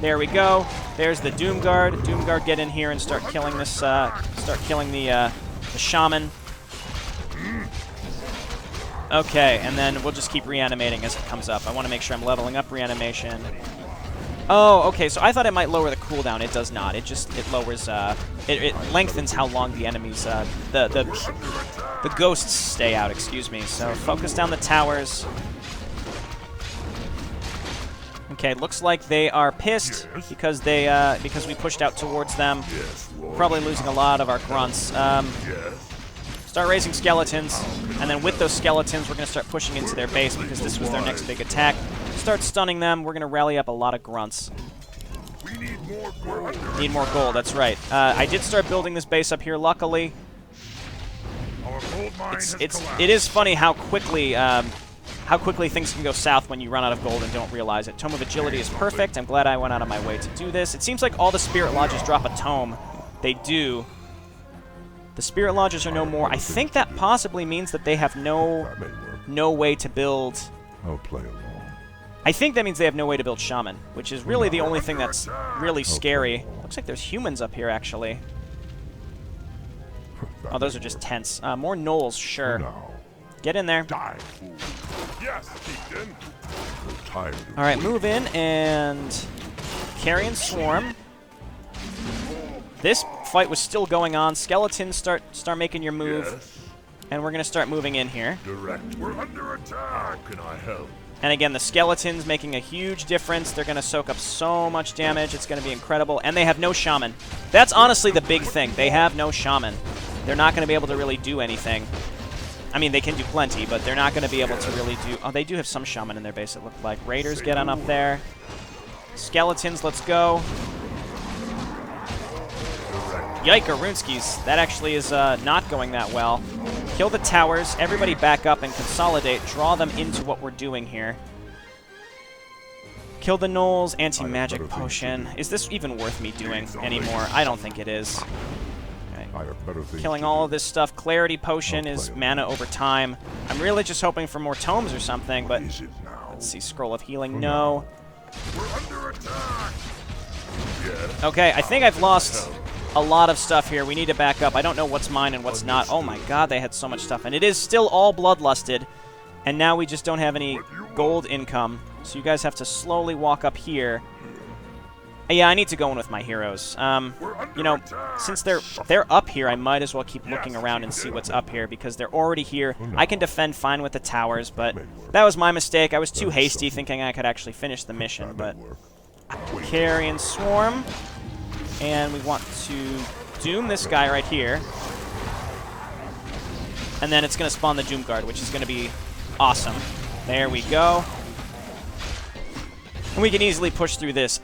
There we go. There's the Doom Guard. Doom Guard, get in here and start killing this. Start killing the shaman. Okay, and then we'll just keep reanimating as it comes up. I want to make sure I'm leveling up reanimation. Oh, okay, so I thought it might lower the cooldown. It does not. It lowers, it lengthens how long the enemies, the ghosts stay out, excuse me. So focus down the towers. Okay, looks like they are pissed because because we pushed out towards them. Yes, Lord. Probably losing a lot of our grunts. Start raising skeletons, and then with those skeletons, we're going to start pushing into their base because this was their next big attack. Start stunning them. We're going to rally up a lot of grunts. We need more gold. Need more gold, that's right. I did start building this base up here, luckily. Our gold mine has collapsed. It is funny how quickly things can go south when you run out of gold and don't realize it. Tome of Agility is perfect. I'm glad I went out of my way to do this. It seems like all the Spirit Lodges drop a tome. They do. The Spirit Lodges are no more. I think that possibly means that they have no way to build. I'll play along. I think that means they have no way to build Shaman, which is really the only thing that's really scary. Looks like there's humans up here, actually. Oh, those are just tents. More gnolls, sure. Now, Get in there. die, fool. Yes, Chieftain. I'm tired of All right, move in and Carrion Swarm. This fight was still going on. Skeletons start making your move, Yes, and we're gonna start moving in here. direct. We're under attack. How can I help? And again, the skeletons making a huge difference. They're gonna soak up so much damage. It's gonna be incredible. And they have no shaman. That's honestly the big thing. They have no shaman. They're not gonna be able to really do anything. I mean, they can do plenty, but they're not gonna be able to really do. Oh, they do have some shaman in their base. It looked like. Raiders, get on up there. Skeletons, let's go. Yike-a-roonskis. That actually is not going that well. Kill the towers. Everybody back up and consolidate. Draw them into what we're doing here. Kill the gnolls. Anti-magic potion. Is this even worth me doing anymore? I don't think it is. Okay. I have better things Killing to all do. of this stuff. Clarity potion is mana over time. I'm really just hoping for more tomes or something, but Is it now? let's see. Scroll of healing. No. We're under attack. Yes. Okay, I think I've lost a lot of stuff here. We need to back up. I don't know what's mine and what's not. Oh my god, they had so much stuff. And it is still all bloodlusted. And now we just don't have any gold income. So you guys have to slowly walk up here. Yeah, I need to go in with my heroes. You know, since they're up here, I might as well keep looking around and see what's up here because they're already here. I can defend fine with the towers, but that was my mistake. I was too hasty thinking I could actually finish the mission, but Carrion Swarm. And we want to doom this guy right here. And then it's going to spawn the Doom Guard, which is going to be awesome. There we go. And we can easily push through this.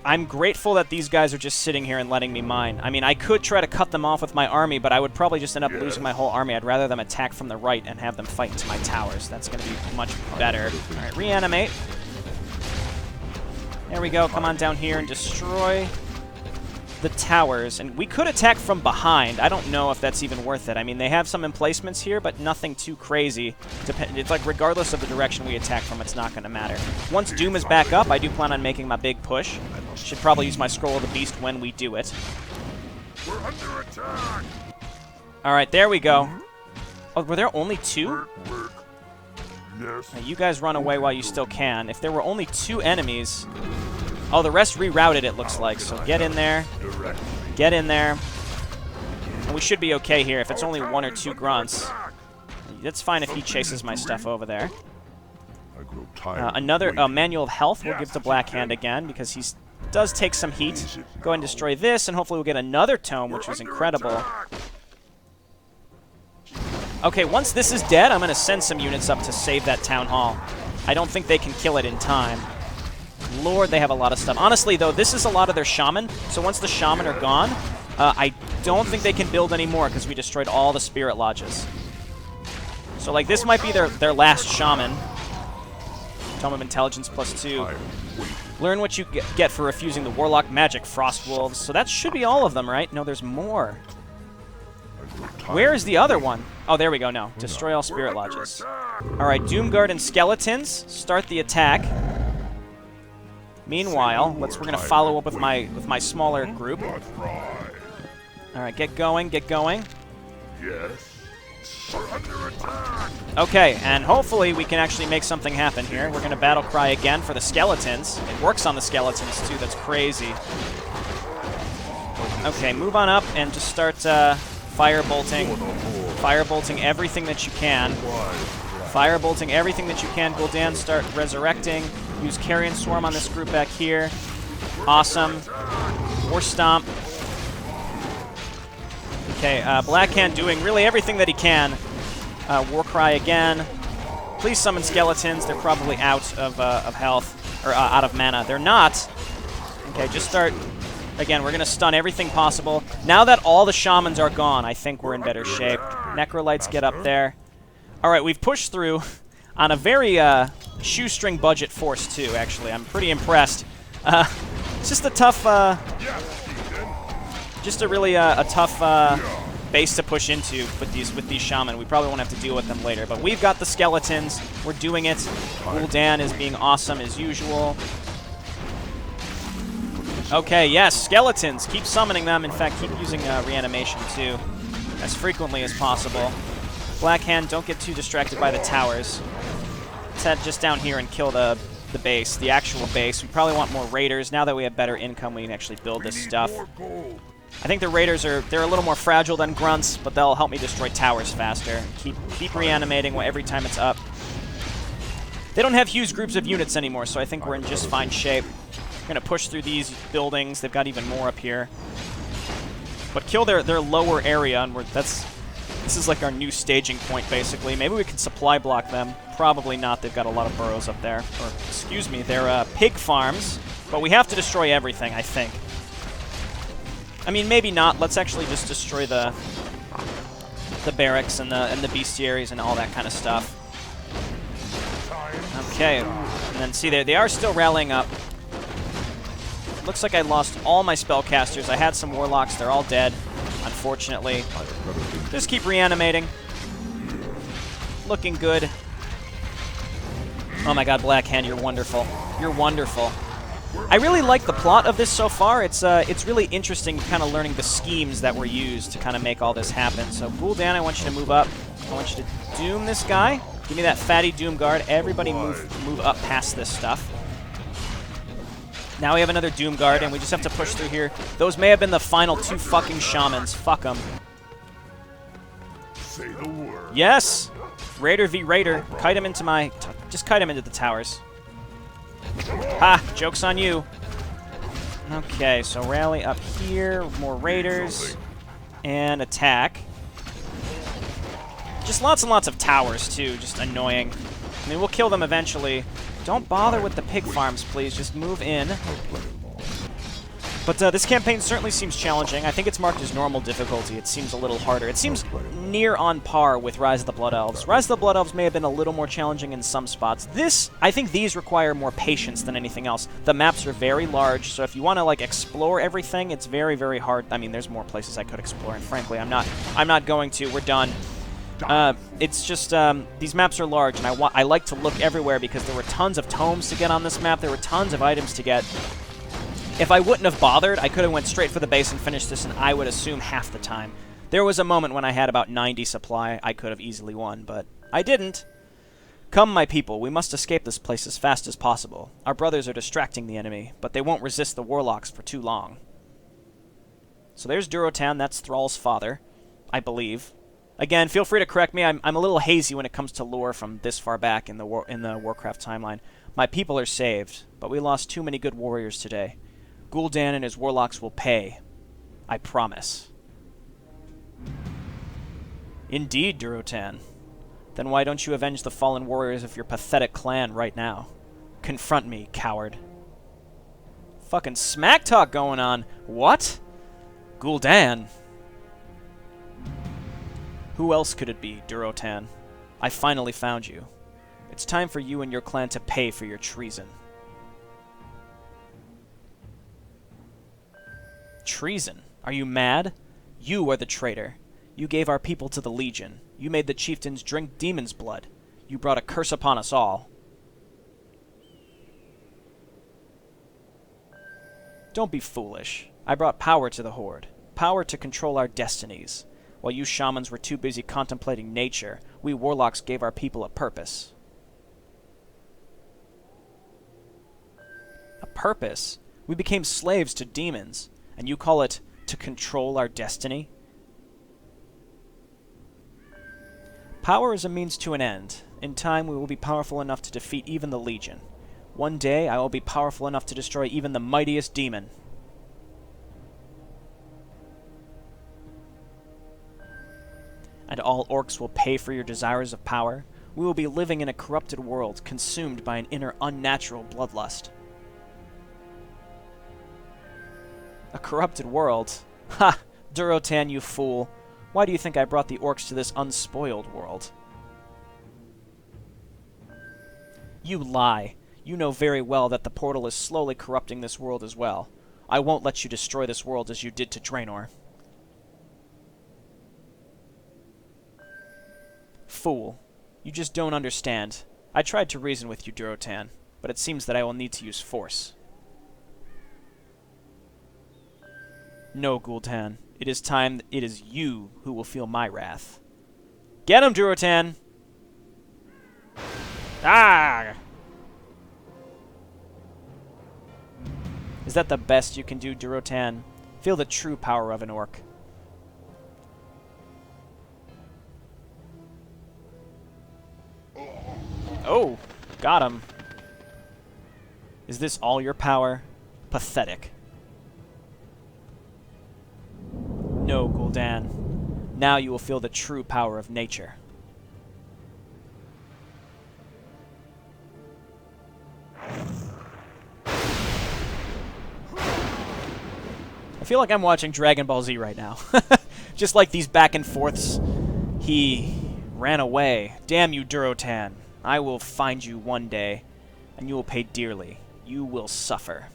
I'm grateful that these guys are just sitting here and letting me mine. I mean, I could try to cut them off with my army, but I would probably just end up losing my whole army. I'd rather them attack from the right and have them fight into my towers. That's going to be much better. All right, reanimate. There we go. Come on down here and destroy the towers, and we could attack from behind. I don't know if that's even worth it. I mean, they have some emplacements here, but nothing too crazy. It's like regardless of the direction we attack from, it's not going to matter. Once Doom is back up, I do plan on making my big push. Should probably use my Scroll of the Beast when we do it. We're under attack. All right, there we go. Oh, were there only 2? Work. Yes. Now, you guys run away while you still can. If there were only 2 enemies... Oh, the rest rerouted, it looks like. So get in there. Get in there. And we should be okay here if it's only 1 or 2 grunts. That's fine if he chases my stuff over there. I grow tired. Another Manual of Health we'll give to Blackhand again because he's does take some heat. Go ahead and destroy this, and hopefully we'll get another tome, which was incredible. Okay, once this is dead, I'm going to send some units up to save that town hall. I don't think they can kill it in time. Lord, they have a lot of stuff. Honestly, though, this is a lot of their shaman, so once the shaman are gone, I don't think they can build anymore because we destroyed all the spirit lodges. So, like, this might be their last shaman. Tome of Intelligence +2. Learn what you get for refusing the Warlock magic, Frostwolves. So that should be all of them, right? No, there's more. Where is the other one? Oh, there we go, no. Destroy all spirit lodges. Alright, Doomguard and Skeletons. Start the attack. Meanwhile, we're going to follow up with my smaller group. Alright, get going, get going. Yes. We're under attack. Okay, and hopefully we can actually make something happen here. We're going to battle cry again for the skeletons. It works on the skeletons, too. That's crazy. Okay, move on up and just start firebolting. Firebolting everything that you can. Firebolting everything that you can. Gul'dan, start resurrecting. Use Carrion Swarm on this group back here. Awesome. War Stomp. Okay, Blackhand doing really everything that he can. Warcry again. Please summon skeletons. They're probably out of health, or out of mana. They're not. Okay, just start. Again, we're going to stun everything possible. Now that all the shamans are gone, I think we're in better shape. Necrolites get up there. All right, we've pushed through on a very shoestring budget force, too, actually. I'm pretty impressed. It's just a tough... just a really a tough base to push into with these shaman. We probably won't have to deal with them later, but we've got the skeletons. We're doing it. Gul'dan is being awesome as usual. Okay, yes, skeletons. Keep summoning them. In fact, keep using reanimation too, as frequently as possible. Blackhand, don't get too distracted by the towers. Let's head just down here and kill the base, the actual base. We probably want more raiders. Now that we have better income, we can actually build this stuff. I think the raiders they're a little more fragile than grunts, but they'll help me destroy towers faster. Keep reanimating every time it's up. They don't have huge groups of units anymore, so I think we're in just fine shape. We're gonna push through these buildings. They've got even more up here. But kill their lower area, and this is like our new staging point, basically. Maybe we can supply block them. Probably not. They've got a lot of burrows up there. Or, excuse me, they're pig farms. But we have to destroy everything, I think. I mean, maybe not. Let's actually just destroy the barracks and the bestiaries and all that kind of stuff. Okay, and then see, they are still rallying up. Looks like I lost all my spellcasters. I had some warlocks. They're all dead, unfortunately. Just keep reanimating. Looking good. Oh my god, Blackhand, you're wonderful. You're wonderful. I really like the plot of this so far. It's really interesting kind of learning the schemes that were used to kind of make all this happen. So, Gul'dan, I want you to move up. I want you to doom this guy. Give me that fatty Doom Guard. Everybody move up past this stuff. Now we have another Doom Guard, and we just have to push through here. Those may have been the final two fucking shamans. Fuck them. Say the word. Yes! Raider v. Raider. Kite him into my... just kite him into the towers. Ha! Joke's on you. Okay, so rally up here. More raiders. And attack. Just lots and lots of towers, too. Just annoying. I mean, we'll kill them eventually. Don't bother with the pig farms, please. Just move in. But this campaign certainly seems challenging. I think it's marked as normal difficulty. It seems a little harder. It seems near on par with Rise of the Blood Elves. Rise of the Blood Elves may have been a little more challenging in some spots. I think these require more patience than anything else. The maps are very large, so if you want to like explore everything, it's very, very hard. I mean, there's more places I could explore, and frankly, I'm not going to. We're done. It's just, these maps are large, and I like to look everywhere because there were tons of tomes to get on this map. There were tons of items to get. If I wouldn't have bothered, I could have went straight for the base and finished this, and I would assume half the time. There was a moment when I had about 90 supply. I could have easily won, but I didn't. Come, my people, we must escape this place as fast as possible. Our brothers are distracting the enemy, but they won't resist the warlocks for too long. So there's Durotan. That's Thrall's father, I believe. Again, feel free to correct me. I'm a little hazy when it comes to lore from this far back in the Warcraft timeline. My people are saved, but we lost too many good warriors today. Gul'dan and his warlocks will pay. I promise. Indeed, Durotan. Then why don't you avenge the fallen warriors of your pathetic clan right now? Confront me, coward. Fucking smack talk going on. What? Gul'dan? Who else could it be, Durotan? I finally found you. It's time for you and your clan to pay for your treason. Treason? Are you mad? You are the traitor. You gave our people to the Legion. You made the chieftains drink demon's blood. You brought a curse upon us all. Don't be foolish. I brought power to the Horde. Power to control our destinies. While you shamans were too busy contemplating nature, we warlocks gave our people a purpose. A purpose? We became slaves to demons, and you call it to control our destiny? Power is a means to an end. In time, we will be powerful enough to defeat even the Legion. One day, I will be powerful enough to destroy even the mightiest demon. And all orcs will pay for your desires of power. We will be living in a corrupted world, consumed by an inner unnatural bloodlust. A corrupted world? Ha! Durotan, you fool. Why do you think I brought the orcs to this unspoiled world? You lie. You know very well that the portal is slowly corrupting this world as well. I won't let you destroy this world as you did to Draenor. Fool. You just don't understand. I tried to reason with you, Durotan, but it seems that I will need to use force. No, Gul'dan. It is time it is you who will feel my wrath. Get him, Durotan! Ah! Is that the best you can do, Durotan? Feel the true power of an orc. Oh, got him. Is this all your power? Pathetic. No, Gul'dan. Now you will feel the true power of nature. I feel like I'm watching Dragon Ball Z right now. Just like these back and forths. He ran away. Damn you, Durotan. I will find you one day, and you will pay dearly. You will suffer.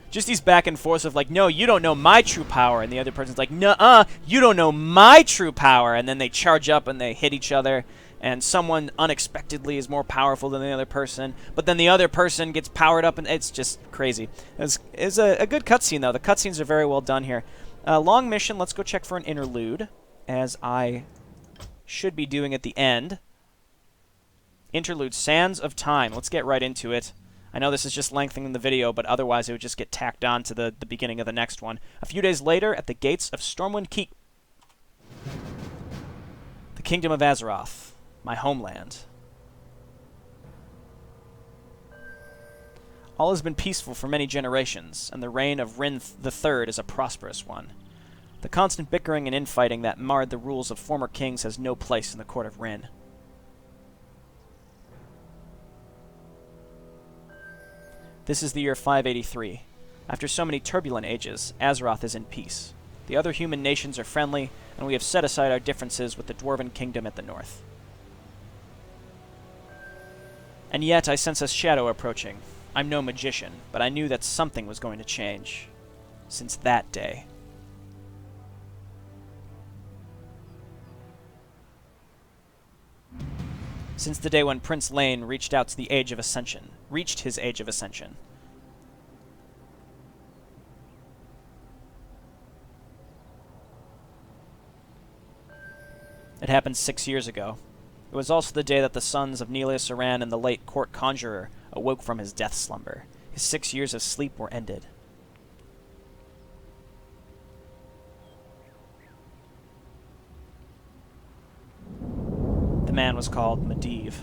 Just these back and forths of like, no, you don't know my true power, and the other person's like, nuh-uh, you don't know my true power, and then they charge up and they hit each other, and someone unexpectedly is more powerful than the other person, but then the other person gets powered up, and it's just crazy. It's a good cutscene, though. The cutscenes are very well done here. Long mission, let's go check for an interlude, as I should be doing at the end. Interlude, Sands of Time. Let's get right into it. I know this is just lengthening the video, but otherwise it would just get tacked on to the beginning of the next one. A few days later, at the gates of Stormwind Keep. The Kingdom of Azeroth. My homeland. All has been peaceful for many generations, and the reign of Rin III is a prosperous one. The constant bickering and infighting that marred the rules of former kings has no place in the court of Rin. This is the year 583. After so many turbulent ages, Azeroth is in peace. The other human nations are friendly, and we have set aside our differences with the Dwarven Kingdom at the north. And yet I sense a shadow approaching. I'm no magician, but I knew that something was going to change. Since that day. Since the day when Prince Lane reached out to the Age of Ascension. Reached his Age of Ascension. It happened 6 years ago. It was also the day that the sons of Nelius Aran and the late court conjurer awoke from his death slumber. His 6 years of sleep were ended. The man was called Medivh.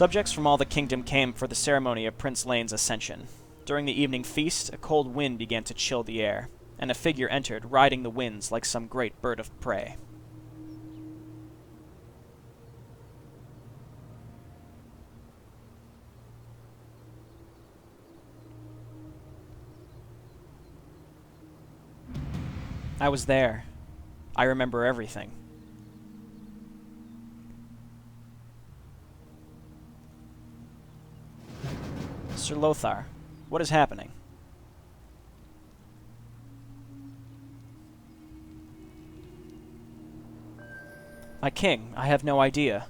Subjects from all the kingdom came for the ceremony of Prince Lane's ascension. During the evening feast, a cold wind began to chill the air, and a figure entered, riding the winds like some great bird of prey. I was there. I remember everything. Sir Lothar, what is happening? My king, I have no idea.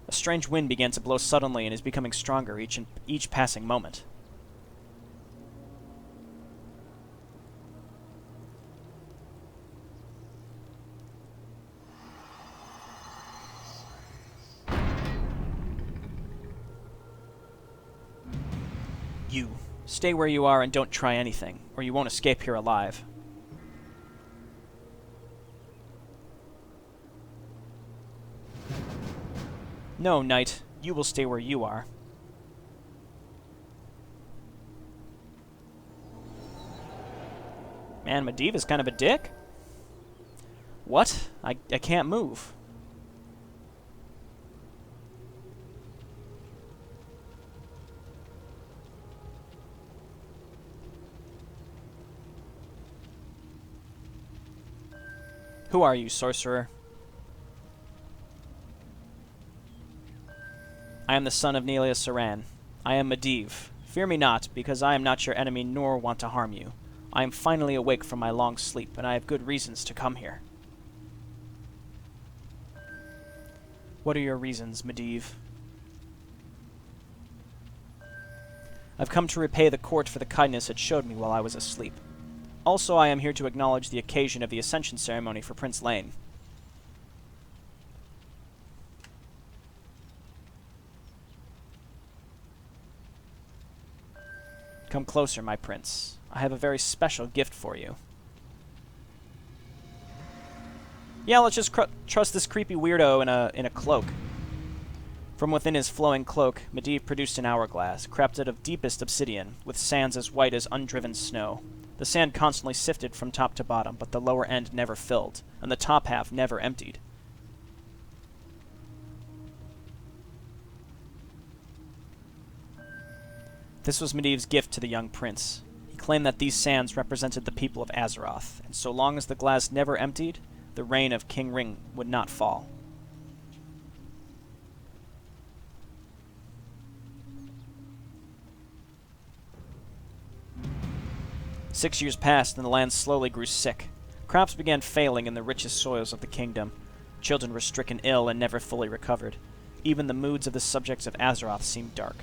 A strange wind began to blow suddenly and is becoming stronger each passing moment. You, stay where you are and don't try anything, or you won't escape here alive. No, knight, you will stay where you are. Man, Medivh is kind of a dick. What? I can't move. Who are you, sorcerer? I am the son of Nelia Saran. I am Medivh. Fear me not, because I am not your enemy nor want to harm you. I am finally awake from my long sleep, and I have good reasons to come here. What are your reasons, Medivh? I've come to repay the court for the kindness it showed me while I was asleep. Also, I am here to acknowledge the occasion of the Ascension ceremony for Prince Lane. Come closer, my prince. I have a very special gift for you. Yeah, let's just trust this creepy weirdo in a cloak. From within his flowing cloak, Medivh produced an hourglass, crafted of deepest obsidian, with sands as white as undriven snow. The sand constantly sifted from top to bottom, but the lower end never filled, and the top half never emptied. This was Medivh's gift to the young prince. He claimed that these sands represented the people of Azeroth, and so long as the glass never emptied, the reign of King Ring would not fall. 6 years passed, and the land slowly grew sick. Crops began failing in the richest soils of the kingdom. Children were stricken ill and never fully recovered. Even the moods of the subjects of Azeroth seemed dark.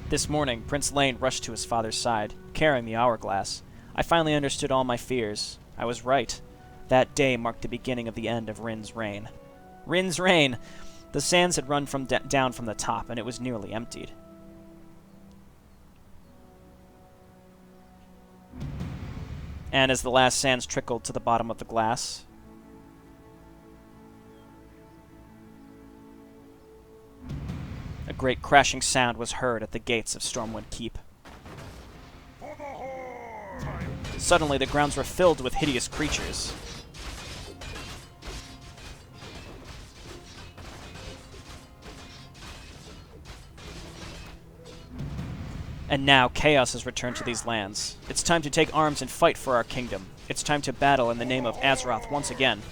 This morning, Prince Lane rushed to his father's side, carrying the hourglass. I finally understood all my fears. I was right. That day marked the beginning of the end of Rin's reign. Rin's reign! The sands had run down from the top, and it was nearly emptied. And as the last sands trickled to the bottom of the glass, a great crashing sound was heard at the gates of Stormwind Keep. For the Horde! Suddenly, the grounds were filled with hideous creatures. And now, chaos has returned to these lands. It's time to take arms and fight for our kingdom. It's time to battle in the name of Azeroth once again.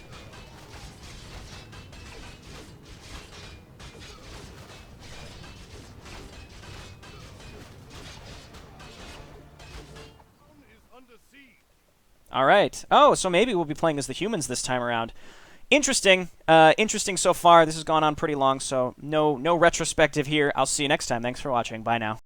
Alright. Oh, so maybe we'll be playing as the humans this time around. Interesting. Interesting so far. This has gone on pretty long, so no retrospective here. I'll see you next time. Thanks for watching. Bye now.